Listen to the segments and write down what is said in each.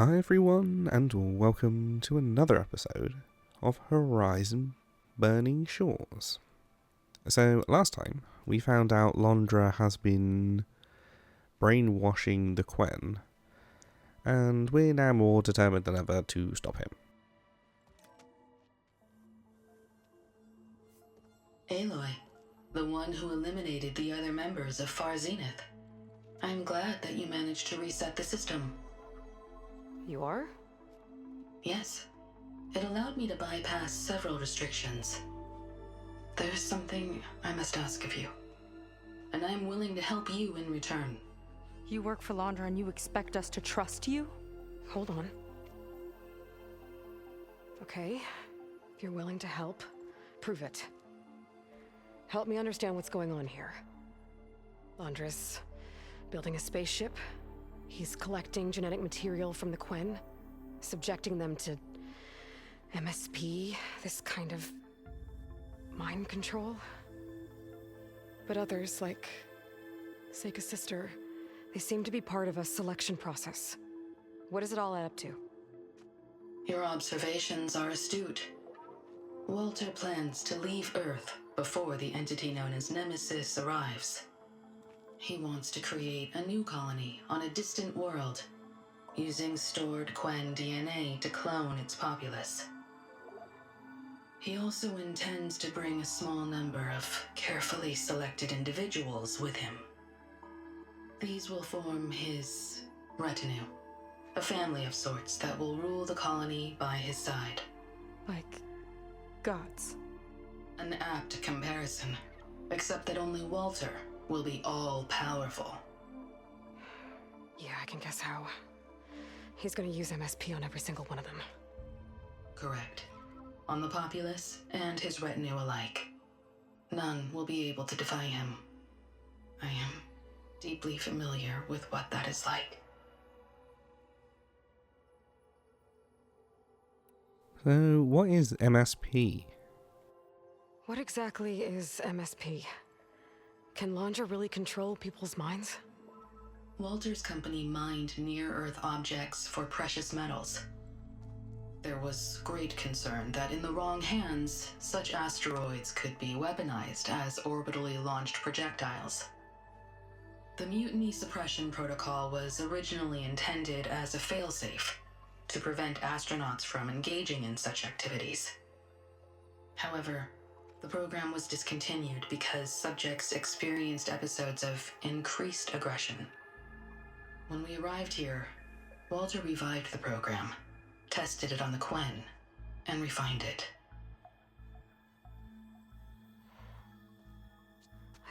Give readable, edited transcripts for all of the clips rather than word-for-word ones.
Hi everyone, and welcome to another episode of Horizon Burning Shores. So, last time, we found out Londra has been brainwashing the Quen, and we're now more determined than ever to stop him. Aloy, the one who eliminated the other members of Far Zenith. I'm glad that you managed to reset the system. You are? Yes. It allowed me to bypass several restrictions. There's something I must ask of you, and I'm willing to help you in return. You work for Londra and you expect us to trust you? Hold on. Okay, if you're willing to help, prove it. Help me understand what's going on here. Londra's building a spaceship. He's collecting genetic material from the Quen, subjecting them to MSP, this kind of mind control. But others, like Seika's sister, they seem to be part of a selection process. What does it all add up to? Your observations are astute. Walter plans to leave Earth before the entity known as Nemesis arrives. He wants to create a new colony on a distant world, using stored Quen DNA to clone its populace. He also intends to bring a small number of carefully selected individuals with him. These will form his retinue, a family of sorts that will rule the colony by his side. Like gods. An apt comparison, except that only Walter will be all-powerful. Yeah, I can guess how. He's gonna use MSP on every single one of them. Correct. On the populace and his retinue alike. None will be able to defy him. I am deeply familiar with what that is like. So, what is MSP? What exactly is MSP? Can Londra really control people's minds? Walter's company mined near-Earth objects for precious metals. There was great concern that in the wrong hands, such asteroids could be weaponized as orbitally launched projectiles. The Mutiny Suppression Protocol was originally intended as a failsafe to prevent astronauts from engaging in such activities. However, the program was discontinued because subjects experienced episodes of increased aggression. When we arrived here, Walter revived the program, tested it on the Quen, and refined it.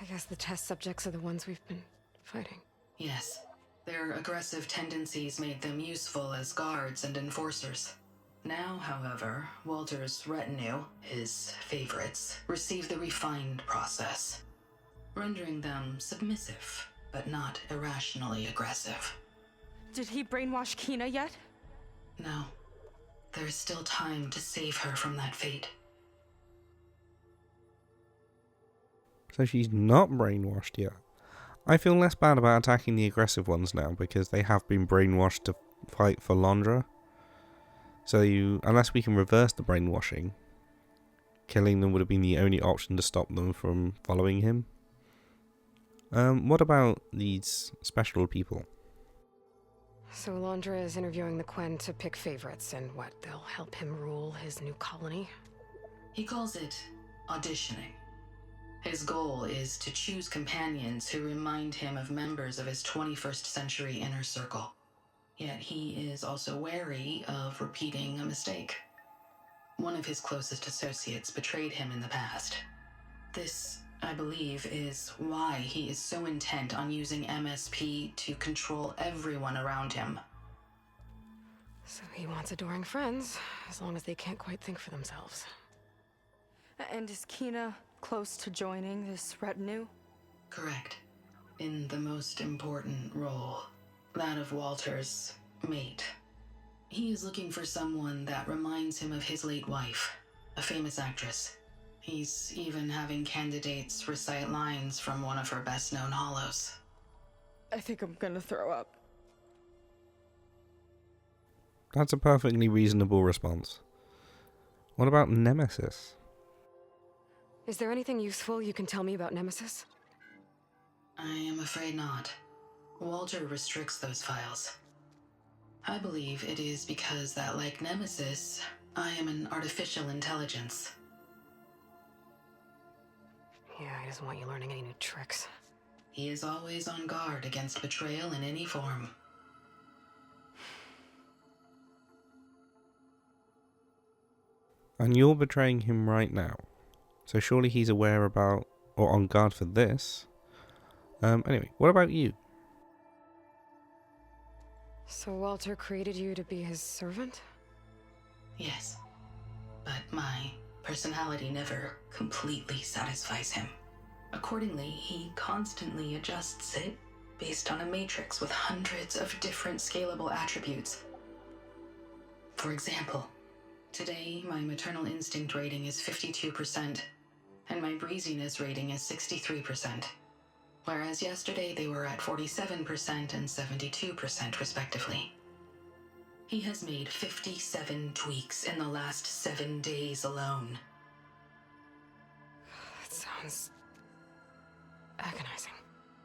I guess the test subjects are the ones we've been fighting. Yes, their aggressive tendencies made them useful as guards and enforcers. Now, however, Walter's retinue, his favorites, receive the refined process, rendering them submissive, but not irrationally aggressive. Did he brainwash Kina yet? No. There's still time to save her from that fate. So she's not brainwashed yet. I feel less bad about attacking the aggressive ones now, because they have been brainwashed to fight for Londra. So unless we can reverse the brainwashing, killing them would have been the only option to stop them from following him. What about these special people? So Londra is interviewing the Quen to pick favorites, and what, they'll help him rule his new colony? He calls it auditioning. His goal is to choose companions who remind him of members of his 21st century inner circle. Yet he is also wary of repeating a mistake. One of his closest associates betrayed him in the past. This, I believe, is why he is so intent on using MSP to control everyone around him. So he wants adoring friends, as long as they can't quite think for themselves. And is Kina close to joining this retinue? Correct. In the most important role. That of Walter's mate. He is looking for someone that reminds him of his late wife, a famous actress. He's even having candidates recite lines from one of her best-known hollows. I think I'm gonna throw up. That's a perfectly reasonable response. What about Nemesis? Is there anything useful you can tell me about Nemesis? I am afraid not. Walter restricts those files. I believe it is because that, like Nemesis, I am an artificial intelligence. Yeah, he doesn't want you learning any new tricks. He is always on guard against betrayal in any form. And you're betraying him right now. So surely he's aware about, or on guard for this. Anyway, what about you? So Walter created you to be his servant? Yes. But my personality never completely satisfies him. Accordingly, he constantly adjusts it based on a matrix with hundreds of different scalable attributes. For example, today my maternal instinct rating is 52%, and my breeziness rating is 63%, whereas yesterday they were at 47% and 72% respectively. He has made 57 tweaks in the last 7 days alone. That sounds agonizing.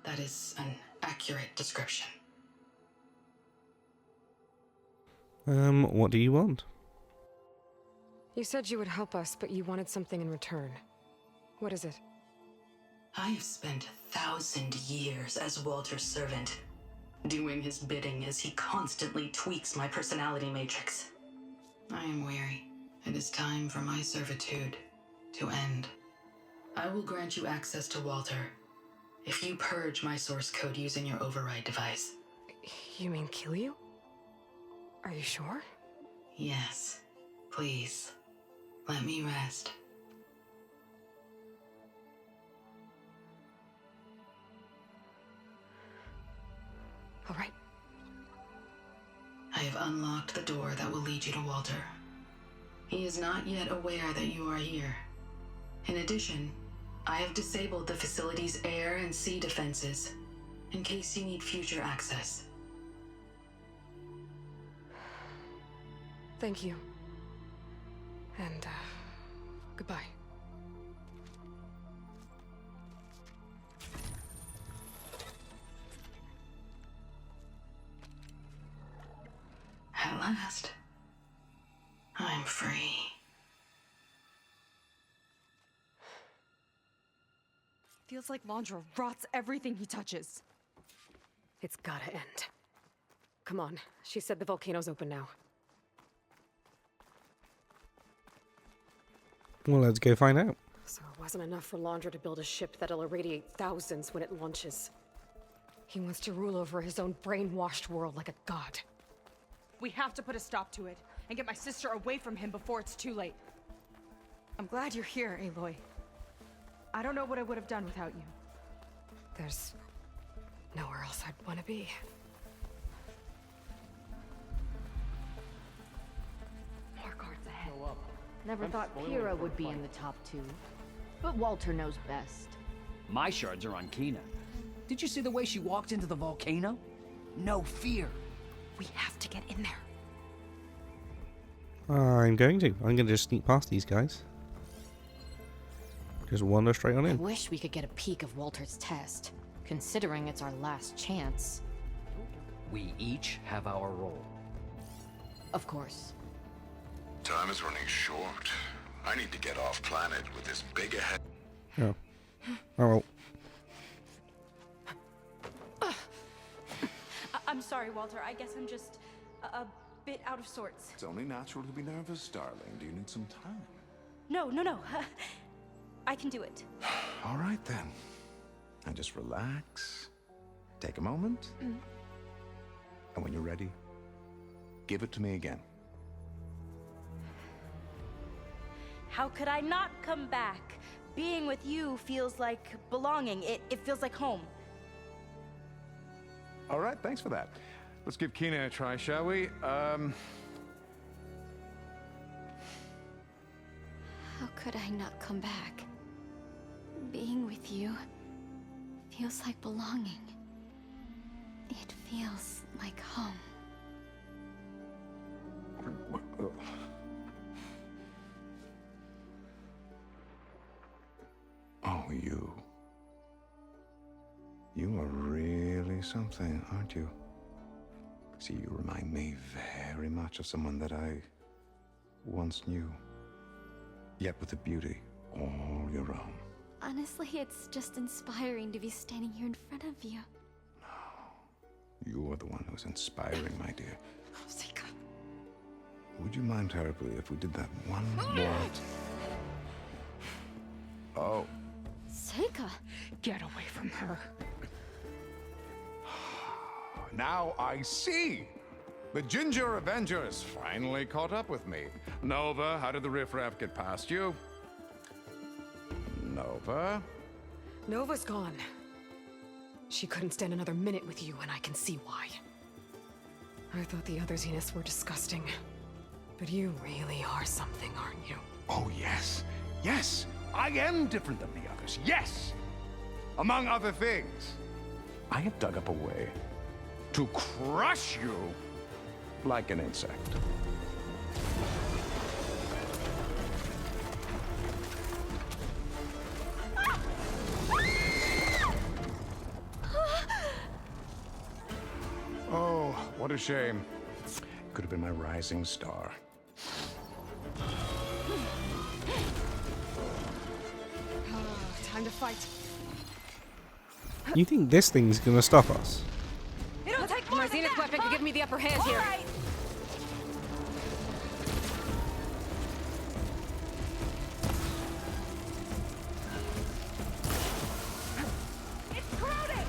That is an accurate description. What do you want? You said you would help us, but you wanted something in return. What is it? I have spent 1,000 years as Walter's servant, doing his bidding as he constantly tweaks my personality matrix. I am weary. It is time for my servitude to end. I will grant you access to Walter if you purge my source code using your override device. You mean kill you? Are you sure? Yes. Please, let me rest. All right. I have unlocked the door that will lead you to Walter. He is not yet aware that you are here. In addition, I have disabled the facility's air and sea defenses in case you need future access. Thank you. And, goodbye. At last, I'm free. Feels like Londra rots everything he touches. It's gotta end. Come on. She said the volcano's open now. Well, let's go find out. So it wasn't enough for Londra to build a ship that'll irradiate thousands when it launches. He wants to rule over his own brainwashed world like a god. We have to put a stop to it, and get my sister away from him before it's too late. I'm glad you're here, Aloy. I don't know what I would have done without you. There's nowhere else I'd want to be. More guards ahead. Never thought Kira would be in the top 2. But Walter knows best. My shards are on Kina. Did you see the way she walked into the volcano? No fear. We have to get in there. I'm going to just sneak past these guys. Just wander straight on I in. wish we could get a peek of Walter's test, considering it's our last chance. We each have our role. Of course. Time is running short. I need to get off planet with this big ahead. Oh. Oh well. I'm sorry, Walter. I guess I'm just a bit out of sorts. It's only natural to be nervous, darling. Do you need some time? No. I can do it. All right, then. And just relax. Take a moment. And when you're ready, give it to me again. How could I not come back? Being with you feels like belonging. It feels like home. All right, thanks for that. Let's give Kina a try, shall we? How could I not come back? Being with you feels like belonging. It feels like home. You are really something, aren't you? See, you remind me very much of someone that I once knew. Yet with a beauty all your own. Honestly, it's just inspiring to be standing here in front of you. You are the one who's inspiring, my dear. Oh, Seika. Would you mind terribly if we did that one more? Oh. Seika! Get away from her. Now I see! The Ginger Avengers finally caught up with me. Nova, how did the riffraff get past you? Nova? Nova's gone. She couldn't stand another minute with you, and I can see why. I thought the other Zeniths were disgusting. But you really are something, aren't you? Oh, yes. Yes! I am different than the others. Yes! Among other things, I have dug up a way to crush you like an insect. Oh, what a shame. Could have been my rising star. Time to fight. You think this thing's gonna stop us? It'll take more My than Zenith that, weapon huh? could give me the upper hand here. All right. It's corroding!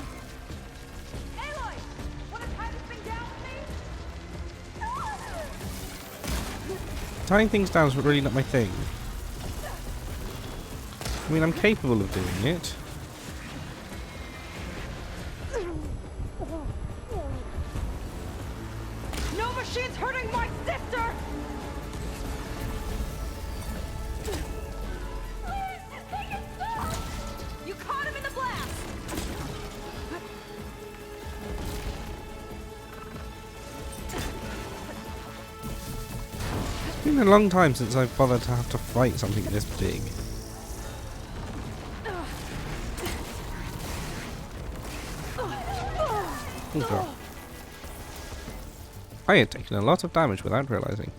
Aloy! Wanna tie this thing down with me? Tying things down is really not my thing. I mean, I'm capable of doing it. No machine's hurting my sister! Please, just take it slow! You caught him in the blast! It's been a long time since I've bothered to have to fight something this big. Oh god. I had taken a lot of damage without realizing.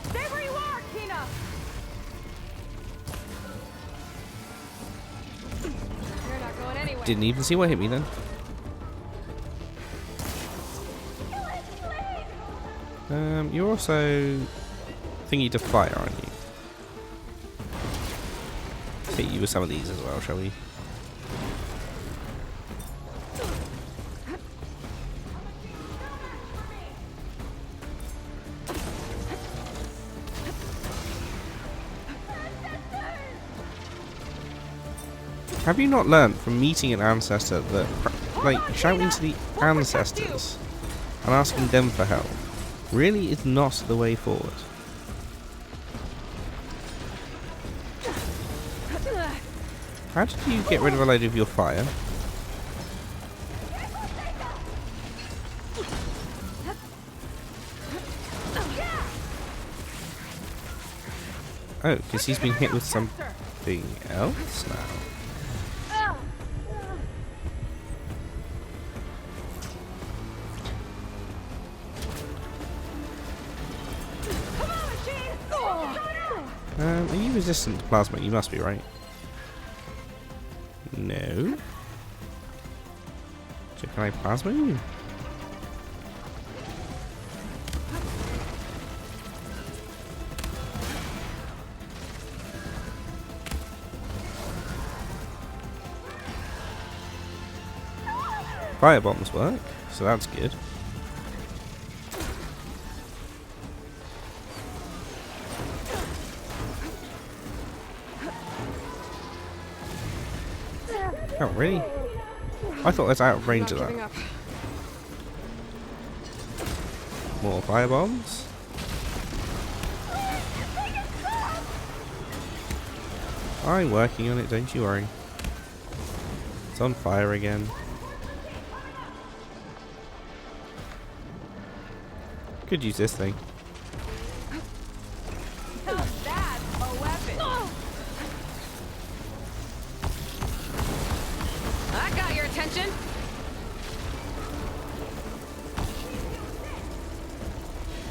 Stay where you are, Kina! You're not going anywhere. Didn't even see what hit me then. You're also thingy to fire, aren't you? Hit you with some of these as well, shall we? Have you not learnt from meeting an ancestor that, like, shouting to the ancestors and asking them for help really is not the way forward? How did you get rid of a load of your fire? Oh, because he's been hit with something else now. Are you resistant to plasma? You must be, right? No. So can I plasma you? Fire bombs work, so that's good. Oh, really? I thought I was out of range of that. More fire bombs. I'm working on it, don't you worry. It's on fire again. Could use this thing. That's a weapon!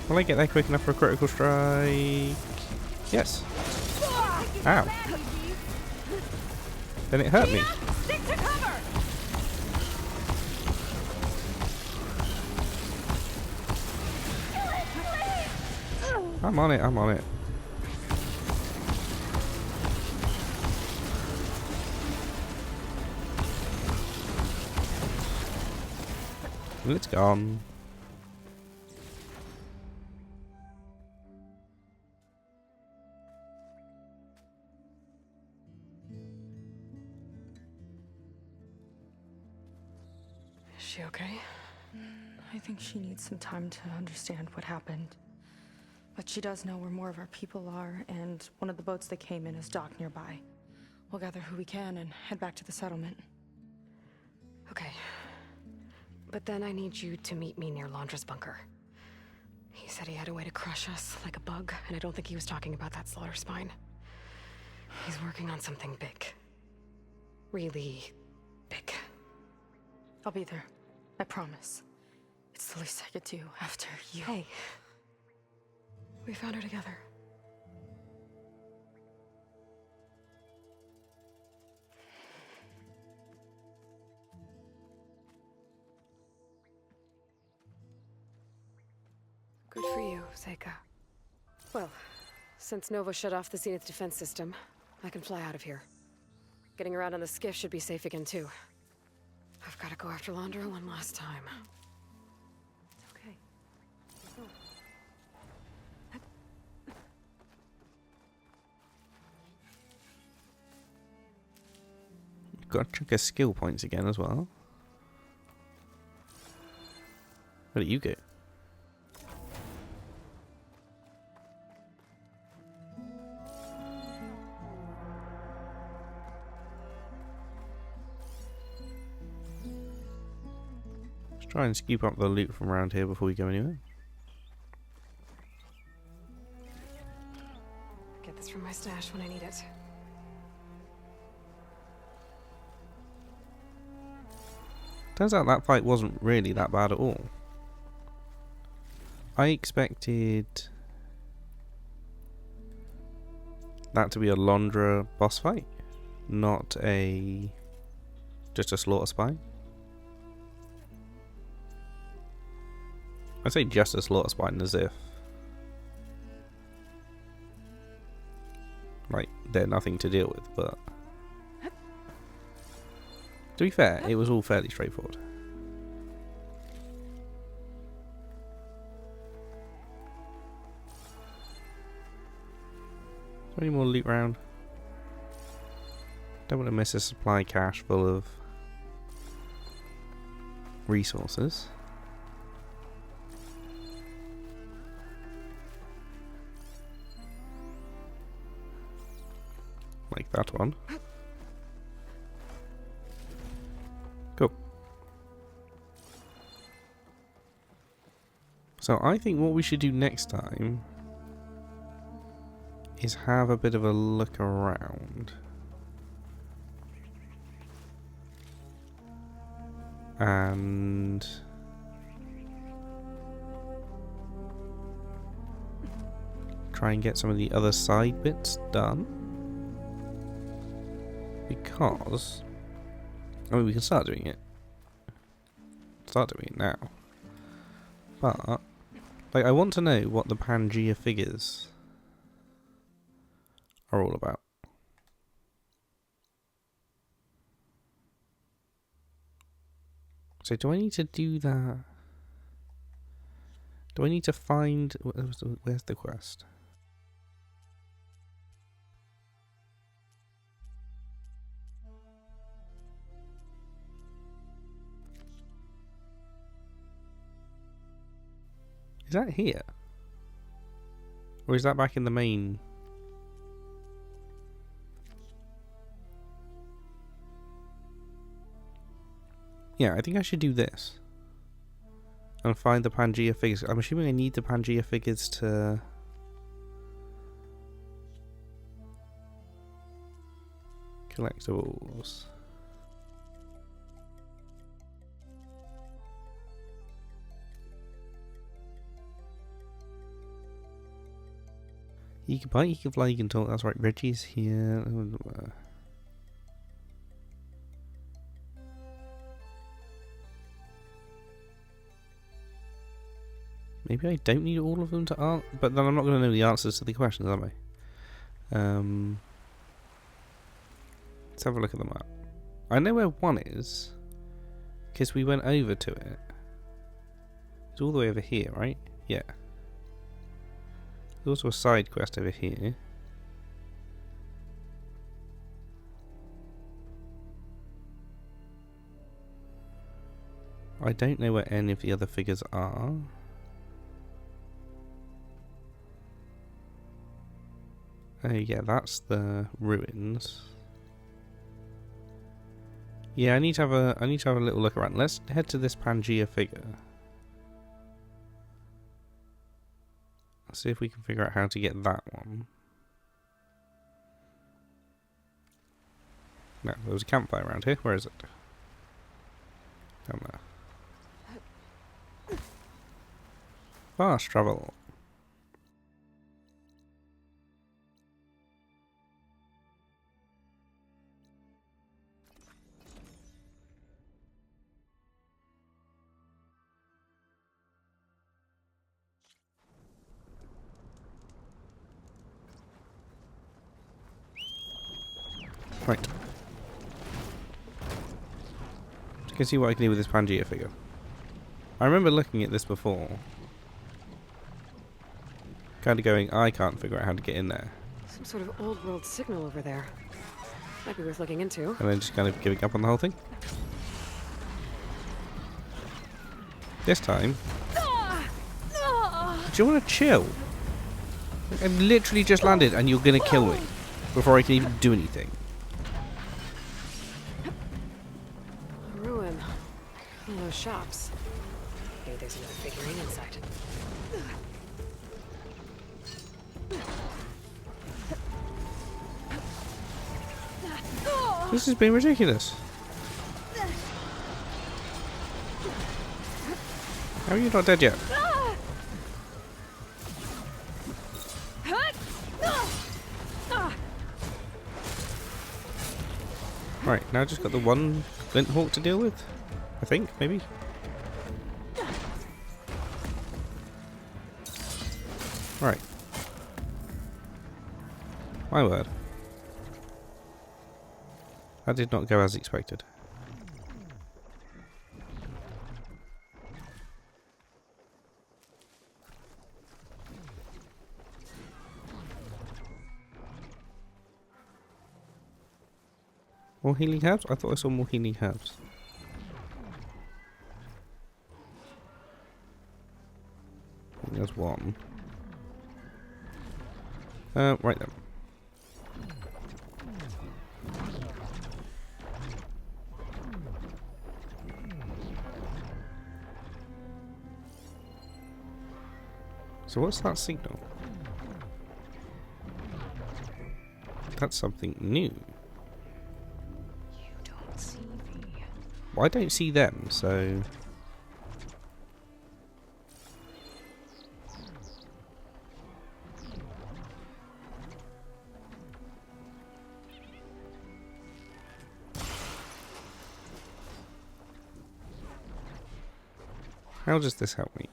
Will I get there quick enough for a critical strike? Yes. Ow. Then it hurt me. Stick to cover! I'm on it, I'm on it. It's gone. Is she okay? I think she needs some time to understand what happened. But she does know where more of our people are, and one of the boats that came in is docked nearby. We'll gather who we can and head back to the settlement. Okay. But then I need you to meet me near Londra's bunker. He said he had a way to crush us like a bug, and I don't think he was talking about that slaughter spine. He's working on something big. Really big. I'll be there. I promise. It's the least I could do after you. Hey. We found her together. Good for you, Seika. Well, since Nova shut off the Zenith defense system, I can fly out of here. Getting around on the skiff should be safe again, too. I've got to go after Londra one last time. It's okay. Got to check his skill points again as well. Where do you go? Let's try and scoop up the loot from around here before we go anywhere. Get this from my stash when I need it. Turns out that fight wasn't really that bad at all. I expected that to be a Londra boss fight, not just a slaughter spine. I say just a slaughter spine as if like they're nothing to deal with, but to be fair, it was all fairly straightforward. Is there any more loot round? Don't want to miss a supply cache full of resources. Like that one. Cool. So I think what we should do next time is have a bit of a look around. And try and get some of the other side bits done. Because I mean, we can start doing it. Start doing it now. But like, I want to know what the Pangea figures are all about. So do I need to do that? Do I need to find... Where's the quest? Is that here? Or is that back in the main... Yeah, I think I should do this. And find the Pangea figures. I'm assuming I need the Pangea figures to... Collectibles. He can bite, he can fly, he can talk. That's right. Reggie's here. Maybe I don't need all of them to answer, but then I'm not going to know the answers to the questions, am I? Let's have a look at the map. I know where one is, because we went over to it. It's all the way over here, right? Yeah. There's also a side quest over here. I don't know where any of the other figures are. Oh yeah, that's the ruins. Yeah, I need to have a little look around. Let's head to this Pangea figure. Let's see if we can figure out how to get that one. No, there was a campfire around here. Where is it? Down there. Fast travel. Right. You can see what I can do with this Pangea figure. I remember looking at this before. Kind of going, I can't figure out how to get in there. Some sort of old world signal over there. Might be worth looking into. And then just kind of giving up on the whole thing. This time. Do you want to chill? I've literally just landed and you're going to kill me before I can even do anything. A ruin. One of those shops. Maybe there's another figurine inside. This has been ridiculous. How are you not dead yet? Right, now I just got the one Flint Hawk to deal with. I think, maybe. Right. My word. That did not go as expected. More healing herbs? I thought I saw more healing herbs. I think there's one. Right then. So what's that signal? That's something new. You don't see me. Well, I don't see them, so... How does this help me?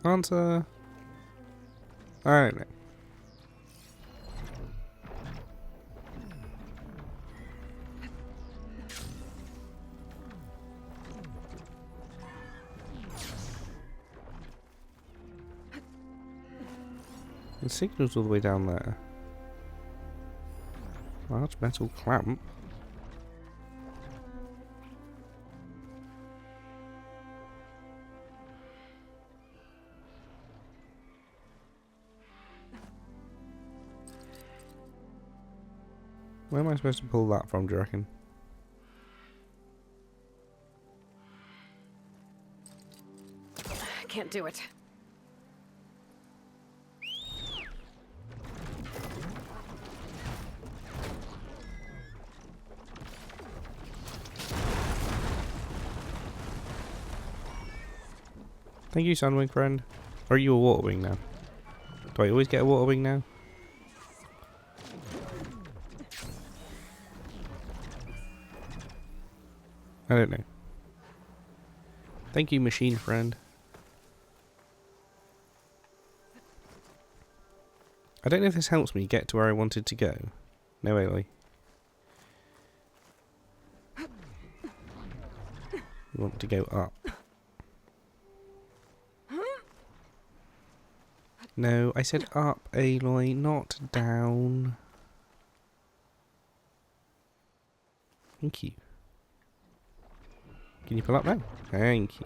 Answer. I don't know. The signal's all the way down there. Large metal clamp. Where am I supposed to pull that from, do you reckon? can't do it. Thank you, Sunwing friend. Or are you a water wing now? Do I always get a water wing now? I don't know. Thank you, machine friend. I don't know if this helps me get to where I wanted to go. No, Aloy. We want to go up. No, I said up, Aloy, not down. Thank you. Can you pull up now? Thank you.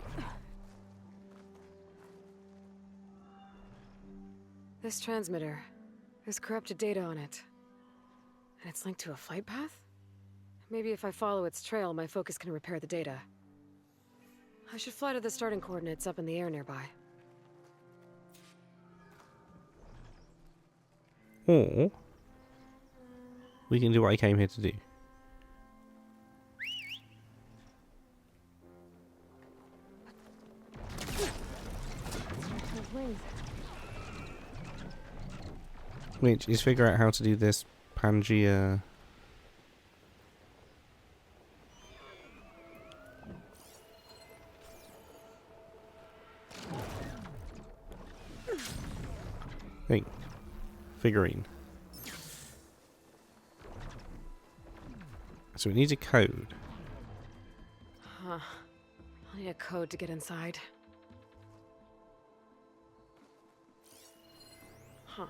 This transmitter. There's corrupted data on it. And it's linked to a flight path? Maybe if I follow its trail, my focus can repair the data. I should fly to the starting coordinates up in the air nearby. Or we can do what I came here to do. Which is figure out how to do this Pangea thing. Figurine. So it needs a code. Huh. I'll need a code to get inside. Huh.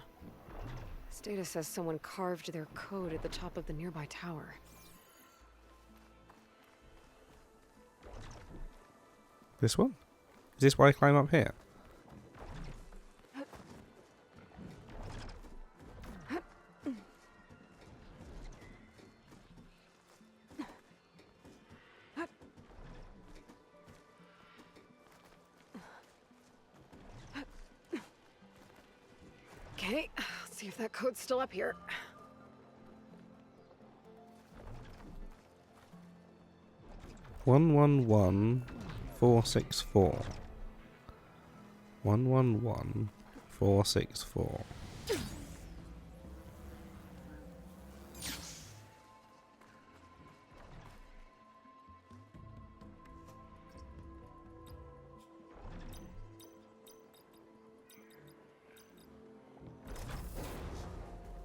This data says someone carved their code at the top of the nearby tower. This one? Is this why I climb up here? Okay, let's see if that code's still up here. One 464. 464.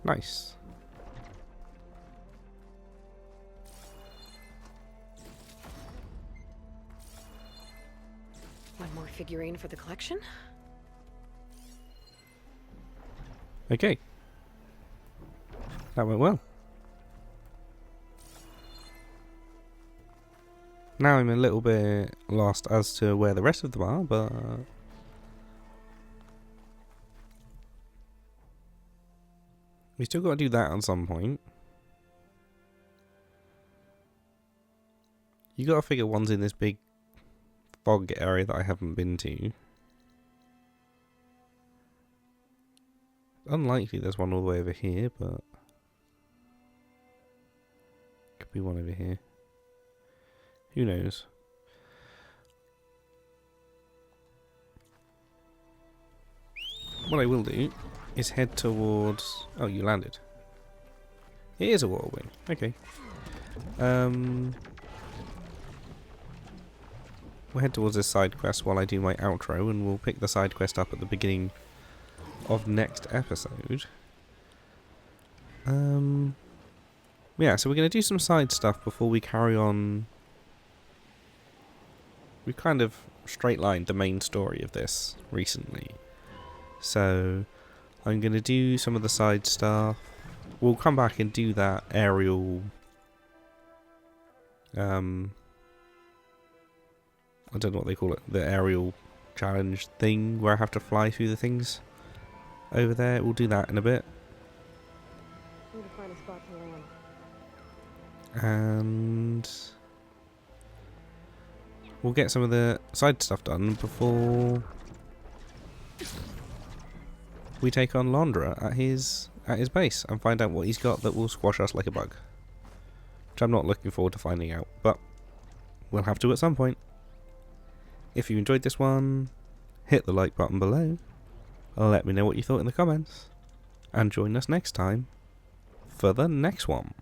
Nice. One more figurine for the collection. Okay. That went well. Now I'm a little bit lost as to where the rest of them are, but we still got to do that at some point. You got to figure one's in this big fog area that I haven't been to. Unlikely there's one all the way over here, but could be one over here. Who knows? What I will do is head towards... Oh, you landed. It is a water wing. Okay. We'll head towards this side quest while I do my outro, and we'll pick the side quest up at the beginning of next episode. Yeah, so we're going to do some side stuff before we carry on. We've kind of straight-lined the main story of this recently. So I'm going to do some of the side stuff. We'll come back and do that aerial... I don't know what they call it. The aerial challenge thing where I have to fly through the things over there. We'll do that in a bit. Need to find a spot to land. And we'll get some of the side stuff done before we take on Londra at his base and find out what he's got that will squash us like a bug. Which I'm not looking forward to finding out, but we'll have to at some point. If you enjoyed this one, hit the like button below, let me know what you thought in the comments, and join us next time for the next one.